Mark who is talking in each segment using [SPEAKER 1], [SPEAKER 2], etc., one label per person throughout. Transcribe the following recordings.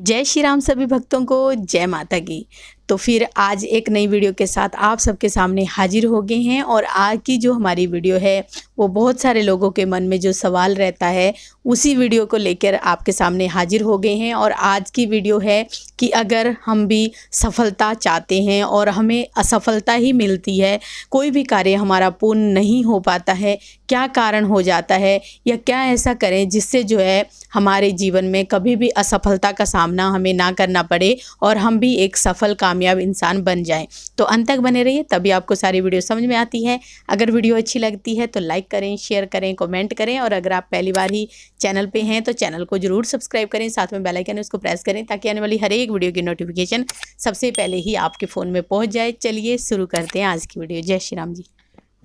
[SPEAKER 1] जय श्री राम सभी भक्तों को, जय माता की। तो फिर आज एक नई वीडियो के साथ आप सबके सामने हाजिर हो गए हैं। और आज की जो हमारी वीडियो है वो बहुत सारे लोगों के मन में जो सवाल रहता है उसी वीडियो को लेकर आपके सामने हाजिर हो गए हैं। और आज की वीडियो है कि अगर हम भी सफलता चाहते हैं और हमें असफलता ही मिलती है, कोई भी कार्य हमारा पूर्ण नहीं हो पाता है, क्या कारण हो जाता है या क्या ऐसा करें जिससे जो है हमारे जीवन में कभी भी असफलता का सामना हमें ना करना पड़े और हम भी एक सफल कामयाब इंसान बन जाएं। तो अंत तक बने रहिए, तभी आपको सारी वीडियो समझ में आती है। अगर वीडियो अच्छी लगती है तो लाइक करें, शेयर करें, कमेंट करें। और अगर आप पहली बार ही चैनल पे हैं तो चैनल को जरूर सब्सक्राइब करें, साथ में बेल आइकन है उसको प्रेस करें ताकि आने वाली हर एक वीडियो की नोटिफिकेशन सबसे पहले ही आपके फ़ोन में पहुँच जाए। चलिए शुरू करते हैं आज की वीडियो। जय श्री राम जी।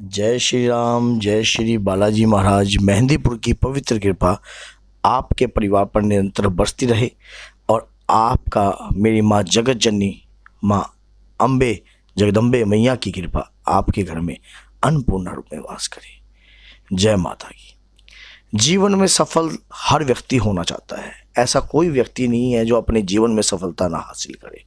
[SPEAKER 2] जय श्री राम, जय श्री बालाजी महाराज। मेहंदीपुर की पवित्र कृपा आपके परिवार पर निरंतर बरसती रहे और आपका मेरी माँ जगत जननी माँ अम्बे जगदम्बे मैया की कृपा आपके घर में अन्नपूर्णा रूप में वास करे। जय माता की। जीवन में सफल हर व्यक्ति होना चाहता है। ऐसा कोई व्यक्ति नहीं है जो अपने जीवन में सफलता ना हासिल करे,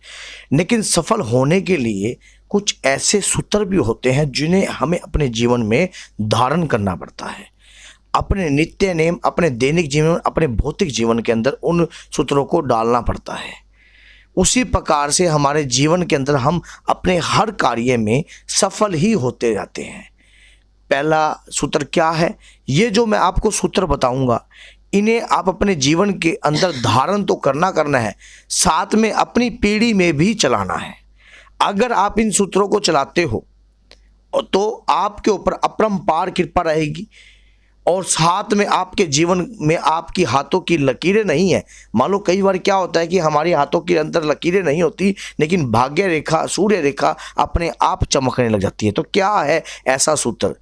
[SPEAKER 2] लेकिन सफल होने के लिए कुछ ऐसे सूत्र भी होते हैं जिन्हें हमें अपने जीवन में धारण करना पड़ता है। अपने नित्य नेम, अपने दैनिक जीवन, अपने भौतिक जीवन के अंदर उन सूत्रों को डालना पड़ता है। उसी प्रकार से हमारे जीवन के अंदर हम अपने हर कार्य में सफल ही होते जाते हैं। पहला सूत्र क्या है? ये जो मैं आपको सूत्र बताऊंगा, इन्हें आप अपने जीवन के अंदर धारण तो करना है, साथ में अपनी पीढ़ी में भी चलाना है। अगर आप इन सूत्रों को चलाते हो तो आपके ऊपर अपरंपार कृपा रहेगी और साथ में आपके जीवन में आपकी हाथों की लकीरें नहीं है। मान लो कई बार क्या होता है कि हमारी हाथों के अंदर लकीरें नहीं होती, लेकिन भाग्य रेखा, सूर्य रेखा अपने आप चमकने लग जाती है। तो क्या है ऐसा सूत्र?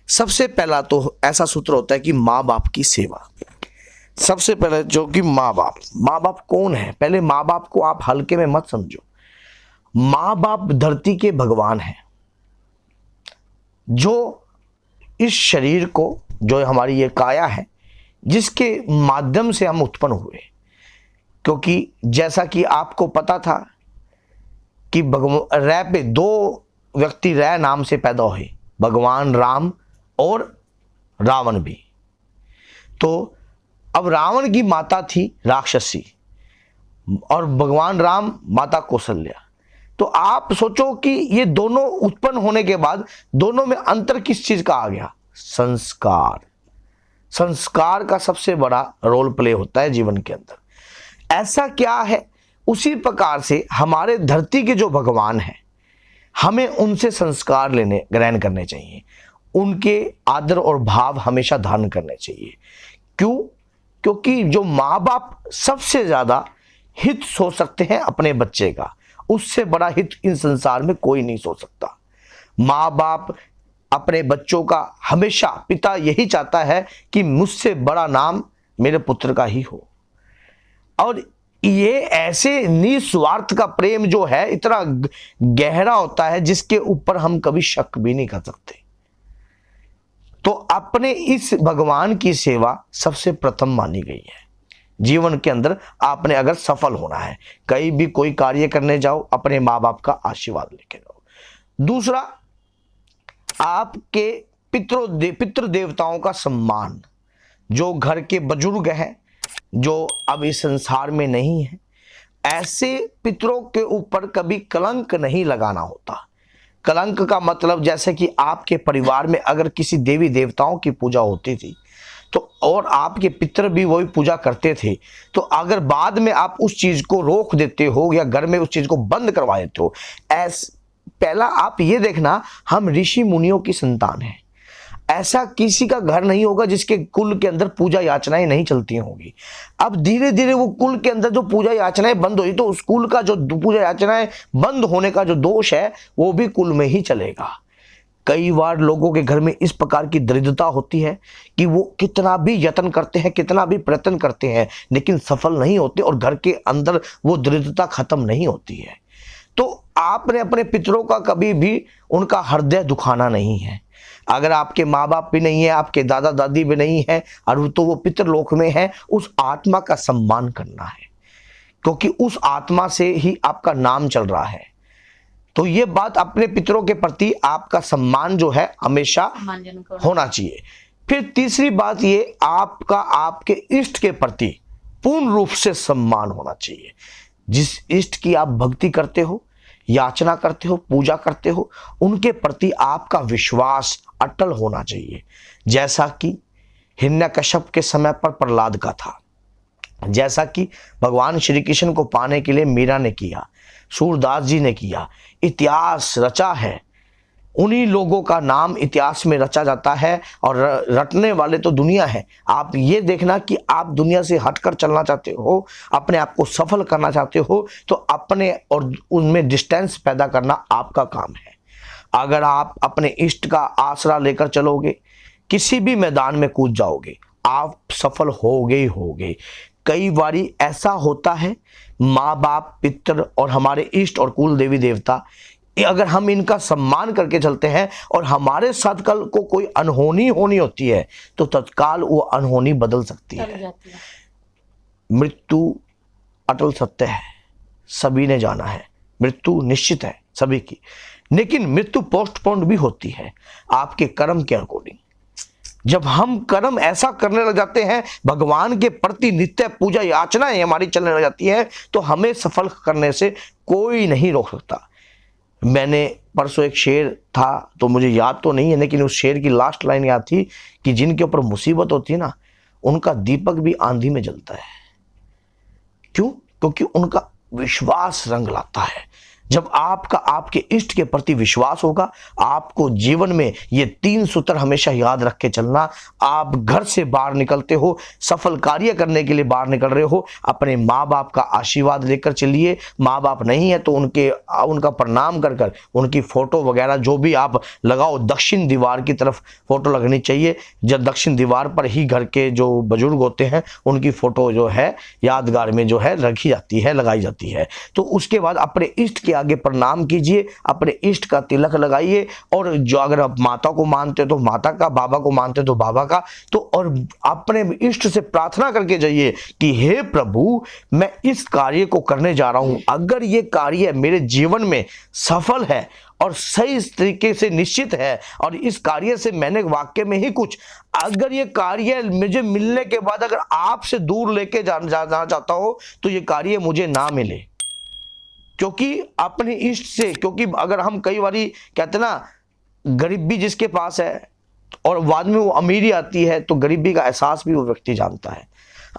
[SPEAKER 2] सबसे पहला तो ऐसा सूत्र होता है कि माँ बाप की सेवा। सबसे पहले जो कि माँ बाप कौन है? पहले माँ बाप को आप हल्के में मत समझो। माँ बाप धरती के भगवान हैं, जो इस शरीर को, जो हमारी ये काया है, जिसके माध्यम से हम उत्पन्न हुए। क्योंकि जैसा कि आपको पता था कि रह पे दो व्यक्ति रह नाम से पैदा हुए, भगवान राम और रावण भी। तो अब रावण की माता थी राक्षसी और भगवान राम माता कौशल्या। तो आप सोचो कि ये दोनों उत्पन्न होने के बाद दोनों में अंतर किस चीज का आ गया? संस्कार। संस्कार का सबसे बड़ा रोल प्ले होता है जीवन के अंदर। ऐसा क्या है? उसी प्रकार से हमारे धरती के जो भगवान हैं, हमें उनसे संस्कार लेने ग्रहण करने चाहिए, उनके आदर और भाव हमेशा धारण करने चाहिए। क्यों? क्योंकि जो माँ बाप सबसे ज्यादा हित सोच सकते हैं अपने बच्चे का, उससे बड़ा हित इन संसार में कोई नहीं सोच सकता। माँ बाप अपने बच्चों का हमेशा, पिता यही चाहता है कि मुझसे बड़ा नाम मेरे पुत्र का ही हो। और ये ऐसे निस्वार्थ का प्रेम जो है इतना गहरा होता है जिसके ऊपर हम कभी शक भी नहीं कर सकते। तो अपने इस भगवान की सेवा सबसे प्रथम मानी गई है। जीवन के अंदर आपने अगर सफल होना है, कहीं भी कोई कार्य करने जाओ, अपने माँ बाप का आशीर्वाद लेके जाओ। दूसरा, आपके पितृ देवताओं का सम्मान। जो घर के बुजुर्ग हैं, जो अब इस संसार में नहीं है, ऐसे पितरों के ऊपर कभी कलंक नहीं लगाना होता। कलंक का मतलब, जैसे कि आपके परिवार में अगर किसी देवी देवताओं की पूजा होती थी तो और आपके पितर भी वही पूजा करते थे, तो अगर बाद में आप उस चीज को रोक देते हो या घर में उस चीज को बंद करवा देते हो, पहला आप ये देखना, हम ऋषि मुनियों की संतान हैं। ऐसा किसी का घर नहीं होगा जिसके कुल के अंदर पूजा याचनाएं नहीं चलती होंगी। अब धीरे धीरे वो कुल के अंदर जो पूजा याचनाएं बंद हुई, तो उस कुल का जो पूजा याचनाएं बंद होने का जो दोष है वो भी कुल में ही चलेगा। कई बार लोगों के घर में इस प्रकार की दरिद्रता होती है कि वो कितना भी यत्न करते हैं, कितना भी प्रयत्न करते हैं, लेकिन सफल नहीं होते और घर के अंदर वो दरिद्रता खत्म नहीं होती है। तो आपने अपने पितरों का कभी भी उनका हृदय दुखाना नहीं है। अगर आपके माँ बाप भी नहीं है, आपके दादा दादी भी नहीं है और तो वो पितृलोक में है, उस आत्मा का सम्मान करना है। क्योंकि उस आत्मा से ही आपका नाम चल रहा है। तो ये बात, अपने पितरों के प्रति आपका सम्मान जो है हमेशा होना चाहिए। फिर तीसरी बात ये, आपका आपके इष्ट के प्रति पूर्ण रूप से सम्मान होना चाहिए। जिस इष्ट की आप भक्ति करते हो, याचना करते हो, पूजा करते हो, उनके प्रति आपका विश्वास अटल होना चाहिए। जैसा कि हिरण्यकश्यप के समय पर प्रहलाद का था, जैसा कि भगवान श्री कृष्ण को पाने के लिए मीरा ने किया, सूरदास जी ने किया, इतिहास रचा है। उन्हीं लोगों का नाम इतिहास में रचा जाता है और रटने वाले तो दुनिया है। आप ये देखना कि आप दुनिया से हटकर चलना चाहते हो, अपने आप को सफल करना चाहते हो, तो अपने और उनमें डिस्टेंस पैदा करना आपका काम है। अगर आप अपने इष्ट का आसरा लेकर चलोगे, किसी भी मैदान में कूद जाओगे, आप सफल होगे ही होगे। कई बारी ऐसा होता है, माँ बाप, पितर और हमारे इष्ट और कुल देवी देवता, अगर हम इनका सम्मान करके चलते हैं और हमारे साथ कल को कोई अनहोनी होनी होती है तो तत्काल वो अनहोनी बदल सकती है। मृत्यु अटल सत्य है, सभी ने जाना है, मृत्यु निश्चित है सभी की, लेकिन मृत्यु पोस्टपोन्ड भी होती है आपके कर्म के अकॉर्डिंग। जब हम कर्म ऐसा करने लग जाते हैं, भगवान के प्रति नित्य पूजा याचनाएं हमारी चलने लग जाती है, तो हमें सफल करने से कोई नहीं रोक सकता। मैंने परसों एक शेर था, तो मुझे याद तो नहीं है, लेकिन उस शेर की लास्ट लाइन याद थी कि जिनके ऊपर मुसीबत होती है ना, उनका दीपक भी आंधी में जलता है। क्यों? क्योंकि उनका विश्वास रंग लाता है। जब आपका आपके इष्ट के प्रति विश्वास होगा, आपको जीवन में ये 3 सूत्र हमेशा याद रख के चलना। आप घर से बाहर निकलते हो, सफल कार्य करने के लिए बाहर निकल रहे हो, अपने माँ बाप का आशीर्वाद लेकर चलिए। माँ बाप नहीं है तो उनका प्रणाम कर कर उनकी फोटो वगैरह जो भी आप लगाओ, दक्षिण दीवार की तरफ फोटो लगनी चाहिए। जब दक्षिण दीवार पर ही घर के जो बुजुर्ग होते हैं उनकी फोटो जो है यादगार में जो है रखी जाती है, लगाई जाती है। तो उसके बाद अपने इष्ट के आगे प्रणाम कीजिए, अपने इष्ट का तिलक लगाइए, और जो अगर आप माता को मानते हो तो माता का, बाबा को मानते हो तो बाबा का, तो और अपने इष्ट से प्रार्थना करके जाइए कि हे प्रभु, मैं इस कार्य को करने जा रहा हूं, अगर ये कार्य मेरे जीवन में सफल है और सही तरीके से निश्चित है, और इस कार्य से मैंने वाक्य में ही कुछ, अगर ये कार्य मुझे मिलने के बाद अगर आपसे दूर लेके जाना चाहता हो तो ये कार्य मुझे ना मिले। क्योंकि अपने इष्ट से, क्योंकि अगर हम कई बारी कहते ना, गरीबी जिसके पास है और बाद में वो अमीरी आती है, तो गरीबी का एहसास भी वो व्यक्ति जानता है।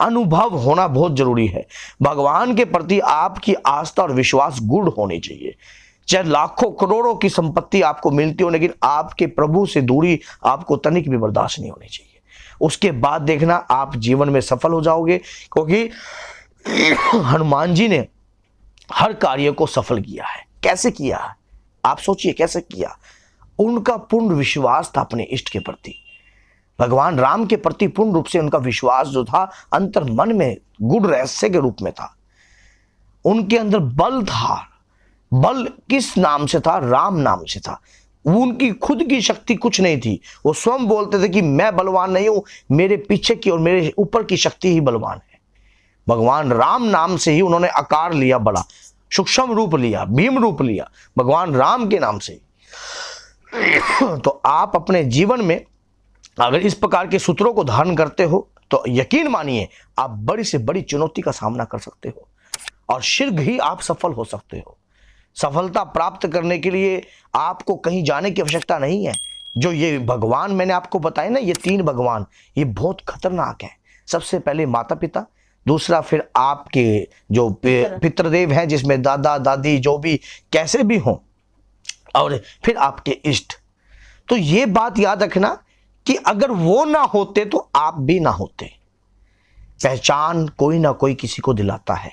[SPEAKER 2] अनुभव होना बहुत जरूरी है। भगवान के प्रति आपकी आस्था और विश्वास गुड़ होनी चाहिए। चाहे लाखों करोड़ों की संपत्ति आपको मिलती हो, लेकिन आपके प्रभु से दूरी आपको तनिक भी बर्दाश्त नहीं होनी चाहिए। उसके बाद देखना आप जीवन में सफल हो जाओगे, क्योंकि हनुमान जी ने हर कार्य को सफल किया है। कैसे किया? आप सोचिए कैसे किया। उनका पूर्ण विश्वास था अपने इष्ट के प्रति, भगवान राम के प्रति पूर्ण रूप से उनका विश्वास जो था अंतर मन में गुड़ रहस्य के रूप में था। उनके अंदर बल था। बल किस नाम से था? राम नाम से था। उनकी खुद की शक्ति कुछ नहीं थी। वो स्वयं बोलते थे कि मैं बलवान नहीं हूं, मेरे पीछे की और मेरे ऊपर की शक्ति ही बलवान है। भगवान राम नाम से ही उन्होंने आकार लिया, बड़ा सूक्ष्म रूप लिया, भीम रूप लिया, भगवान राम के नाम से। तो आप अपने जीवन में अगर इस प्रकार के सूत्रों को धारण करते हो तो यकीन मानिए आप बड़ी से बड़ी चुनौती का सामना कर सकते हो और शीघ्र ही आप सफल हो सकते हो। सफलता प्राप्त करने के लिए आपको कहीं जाने की आवश्यकता नहीं है। जो ये भगवान मैंने आपको बताए ना, ये 3 भगवान, ये बहुत खतरनाक है। सबसे पहले माता पिता, दूसरा फिर आपके जो पितृदेव हैं, जिसमें दादा दादी जो भी कैसे भी हों, और फिर आपके इष्ट। तो ये बात याद रखना कि अगर वो ना होते तो आप भी ना होते। पहचान कोई ना कोई किसी को दिलाता है।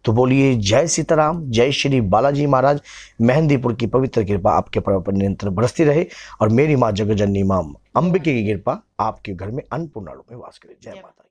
[SPEAKER 2] तो बोलिए जय सीताराम, जय श्री बालाजी महाराज। मेहंदीपुर की पवित्र कृपा आपके पर निरंतर बरसती रहे, और मेरी माँ जगत जननी माँ अंबिके की कृपा आपके घर में अन्नपूर्णा रूप में वास करे। जय माता।